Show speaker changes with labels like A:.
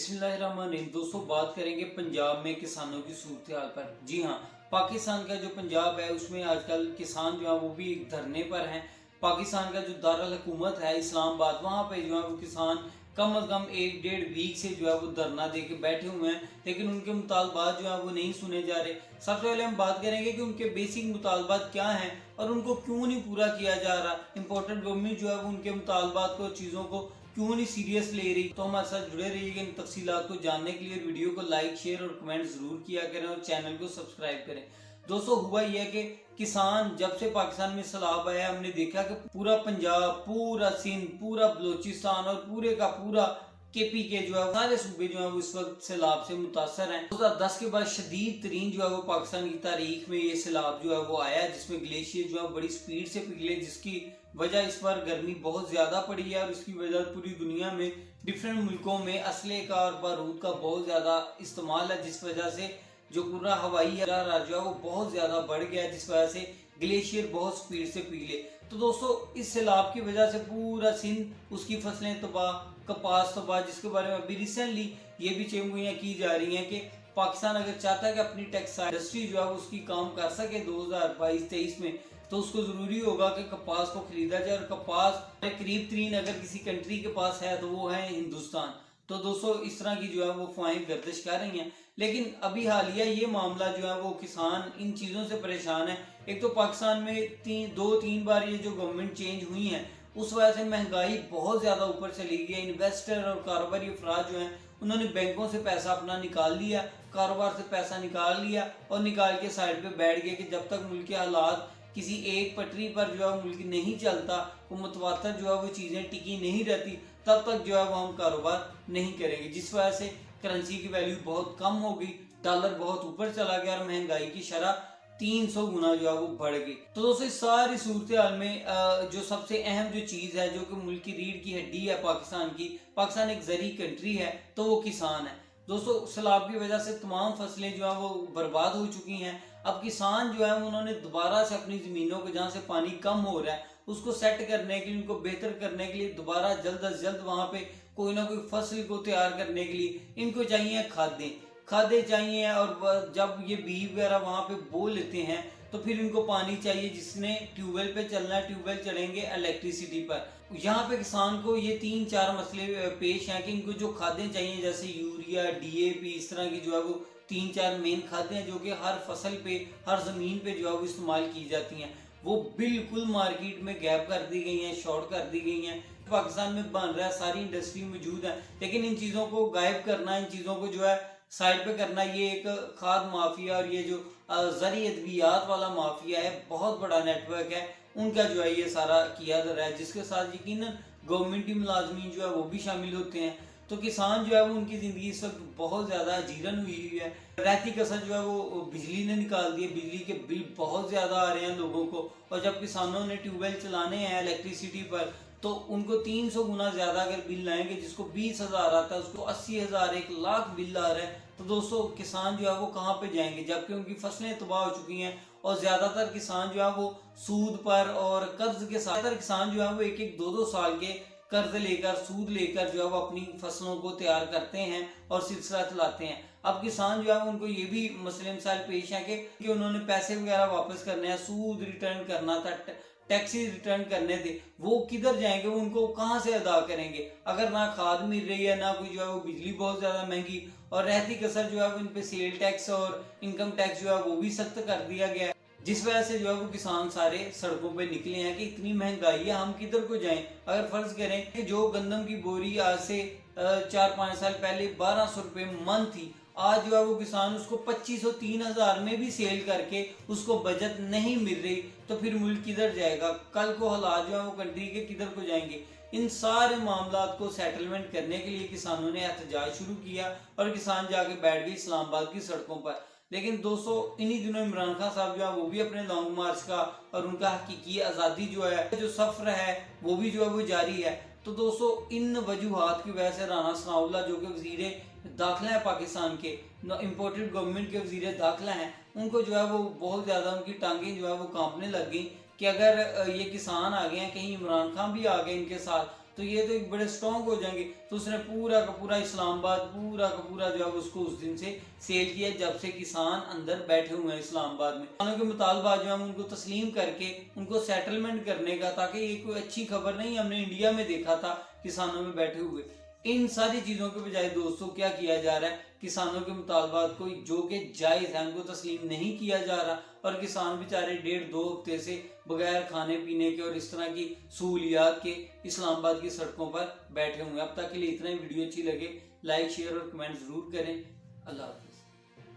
A: बिस्मिल्लाहिर्रहमानिर्रहीम। दोस्तों बात करेंगे पंजाब में किसानों की सूरत हाल पर। जी हाँ, पाकिस्तान का जो पंजाब है उसमें आजकल किसान जो है वो भी एक धरने पर हैं। पाकिस्तान का जो दारुल हुकूमत है इस्लामाबाद, वहाँ पे जो है वो किसान कम अज़ कम एक डेढ़ वीक से जो है वो धरना दे के बैठे हुए हैं, लेकिन उनके मुतालबात जो है वो नहीं सुने जा रहे। सबसे पहले हम बात करेंगे कि उनके बेसिक मुतालबात क्या हैं और उनको क्यों नहीं पूरा किया जा रहा। इम्पोर्टेंट गवर्नमेंट जो है वो उनके मुतालबात को, चीज़ों को क्यों नहीं सीरियस ले रही। तो हमारे साथ जुड़े रहिएगा इन तफसीलात को जानने के लिए। वीडियो को लाइक, शेयर और कमेंट जरूर किया करें और चैनल को सब्सक्राइब करें। दोस्तों हुआ यह है कि किसान जब से पाकिस्तान में सैलाब आया, हमने देखा कि पूरा पंजाब, पूरा सिंध, पूरा बलोचिस्तान और पूरे का पूरा केपी के जो है सारे सूबे जो है वो इस वक्त सैलाब से मुतासर हैं। 2010 के बाद शदीद तरीन जो है वो पाकिस्तान की तारीख में ये सैलाब जो है वो आया, जिसमें ग्लेशियर जो है बड़ी स्पीड से पिघले, जिसकी वजह इस बार गर्मी बहुत ज़्यादा पड़ी है और इसकी वजह पूरी दुनिया में डिफरेंट मुल्कों में असले का और बारूद का बहुत ज़्यादा इस्तेमाल है, जिस वजह से जो पूरा हवाई जो है वो बहुत ज़्यादा बढ़ गया, जिस वजह से ग्लेशियर बहुत स्पीड से पिघले। तो दोस्तों इस सैलाब की वजह से पूरा सिंध, उसकी फसलें तबाह, कपास तबाह, जिसके बारे में अभी रिसेंटली ये भी चेंगुइयाँ की जा रही हैं कि पाकिस्तान अगर चाहता है कि अपनी टेक्सटाइल इंडस्ट्री जो है उसकी काम कर सके 2022-23 में, तो उसको ज़रूरी होगा कि कपास को खरीदा जाए। और कपास करीब तरीन अगर किसी कंट्री के पास है तो वो है हिंदुस्तान। तो दोस्तों इस तरह की जो है वो फ़वाहें गर्दिश कर रही हैं, लेकिन अभी हालिया ये मामला जो है वो किसान इन चीज़ों से परेशान है। एक तो पाकिस्तान में दो तीन बार ये जो गवर्नमेंट चेंज हुई है उस वजह से महंगाई बहुत ज़्यादा ऊपर चली गई है। इन्वेस्टर और कारोबारी अफराद जो हैं उन्होंने बैंकों से पैसा अपना निकाल लिया, कारोबार से पैसा निकाल लिया और निकाल के साइड पे बैठ गए कि जब तक मुल्क के हालात किसी एक पटरी पर जो है मुल्क नहीं चलता, वो मुतवातर जो है वो चीज़ें टिकी नहीं रहती, तब तक जो है वो हम कारोबार नहीं करेंगे, जिस वजह से करेंसी की वैल्यू बहुत कम हो गई, डॉलर बहुत ऊपर चला गया और महंगाई की शरह 300 गुना जो है वो बढ़ गई। तो दोस्तों इस सारी सूरत हाल में जो सबसे अहम जो चीज़ है, जो कि मुल्क की रीढ़ की हड्डी है पाकिस्तान की, पाकिस्तान एक ज़री कंट्री है, तो वो किसान है। दोस्तों सैलाब की वजह से तमाम फसलें जो है वो बर्बाद हो चुकी हैं। अब किसान जो है उन्होंने दोबारा से अपनी ज़मीनों को, जहाँ से पानी कम हो रहा है, उसको सेट करने के लिए, उनको बेहतर करने के लिए, दोबारा जल्द अज जल्द वहाँ पे कोई ना कोई फसल को तैयार करने के लिए इनको चाहिए खादें चाहिए। और जब ये बीज वगैरह वहाँ पे बो लेते हैं तो फिर इनको पानी चाहिए, जिसने ट्यूबवेल पे चलना है, ट्यूबवेल चढ़ेंगे इलेक्ट्रिसिटी पर। यहाँ पे किसान को ये 3-4 मसले पेश हैं कि इनको जो खादें चाहिए जैसे यूरिया, डीएपी, इस तरह की जो है वो 3-4 मेन खादें हैं जो कि हर फसल पे, हर ज़मीन पे जो है वो इस्तेमाल की जाती हैं, वो बिल्कुल मार्केट में गैप कर दी गई हैं, शॉर्ट कर दी गई हैं। पाकिस्तान में बन रहा है, सारी इंडस्ट्री मौजूद है, लेकिन इन चीज़ों को गायब करना, इन चीज़ों को जो है साइड पे करना, ये एक खाद माफिया और ये जो ज़री अद्वियात वाला माफिया है, बहुत बड़ा नेटवर्क है, उनका जो है ये सारा किया जा रहा है, जिसके साथ यकीनन गवर्नमेंट की मुलाजमीन जो है वो भी शामिल होते हैं। तो किसान जो है वो उनकी ज़िंदगी इस वक्त बहुत ज़्यादा जीरन हुई है। रहती कसर जो है वो बिजली ने निकाल दी है, बिजली के बिल बहुत ज़्यादा आ रहे हैं लोगों को, और जब किसानों ने ट्यूबवेल चलाने हैं इलेक्ट्रिसिटी पर तो उनको 300 गुना ज़्यादा अगर बिल लाएंगे, जिसको 20,000 आता है उसको 80,000, 1 लाख बिल आ रहा है। तो दोस्तों किसान जो है वो कहाँ पे जाएंगे, जबकि उनकी फसलें तबाह हो चुकी हैं और ज़्यादातर किसान जो है वो सूद पर और कर्ज के साथ, किसान जो है वो 1-1, 2-2 साल के कर्ज लेकर, सूद लेकर जो है वो अपनी फसलों को तैयार करते हैं और सिलसिला चलाते हैं। अब किसान जो है उनको ये भी मसले मसाइल पेश हैं कि उन्होंने पैसे वगैरह वापस करने हैं, सूद रिटर्न करना था, टैक्सेस रिटर्न करने थे, वो किधर जाएंगे, वो उनको कहाँ से अदा करेंगे अगर ना खाद मिल रही है, ना कोई जो है वो बिजली बहुत ज़्यादा महंगी, और रहती कसर जो है वो इन पे सेल टैक्स और इनकम टैक्स जो है वो भी सख्त कर दिया गया है, जिस वजह से जो है वो किसान सारे सड़कों पे निकले हैं कि इतनी महंगाई है, हम किधर को जाएं। अगर फर्ज करें कि जो गंदम की बोरी आज से 4-5 साल पहले 1200 रुपये मन थी, आज जो है वो किसान उसको 2500-3000 में भी सेल करके उसको बचत नहीं मिल रही, तो फिर मुल्क किधर जाएगा, कल को हालात जो है वो कंट्री के किधर को जाएंगे। इन सारे मामलात को सेटलमेंट करने के लिए किसानों ने एहतजाज शुरू किया और किसान जाके बैठ गए इस्लामाबाद की सड़कों पर। लेकिन दोस्तों इन्हीं दिनों इमरान खान साहब जो है वो भी अपने लॉन्ग मार्च का और उनका हकीकी आज़ादी जो है, जो सफ़र है वो भी जो है वो जारी है। तो दोस्तों इन वजूहात की वजह से राना सनाउल्लाह जो कि वज़ीर दाखिला है पाकिस्तान के, इम्पोर्टेड गवर्नमेंट के वज़ीर दाखिला हैं, उनको जो है वो बहुत ज़्यादा उनकी टांगें जो है वो कांपने लग गई कि अगर ये किसान आ गए हैं, कहीं इमरान खान भी आ गए इनके साथ, تو یہ تو ایک بڑے اسٹرانگ ہو جائیں گے. تو اس نے پورا کا پورا اسلام آباد پورا کا پورا جو ہے اس کو اس دن سے سیل کیا جب سے کسان اندر بیٹھے ہوئے ہیں اسلام آباد میں. کسانوں کے مطالبات جو ہم ان کو تسلیم کر کے ان کو سیٹلمنٹ کرنے کا، تاکہ یہ کوئی اچھی خبر نہیں ہم نے انڈیا میں دیکھا تھا کسانوں میں بیٹھے ہوئے. ان ساری چیزوں کے بجائے دوستوں کیا کیا جا رہا ہے، کسانوں کے مطالبات کو جو کہ جائز ہیں ان کو تسلیم نہیں کیا جا رہا، اور کسان بیچارے 1.5-2 ہفتے سے بغیر کھانے پینے کے اور اس طرح کی سہولیات کے اسلام آباد کی سڑکوں پر بیٹھے ہوئے ہیں. اب تک کے لیے اتنا ہی. ویڈیو اچھی لگے لائک شیئر اور کمنٹ ضرور کریں. اللہ حافظ.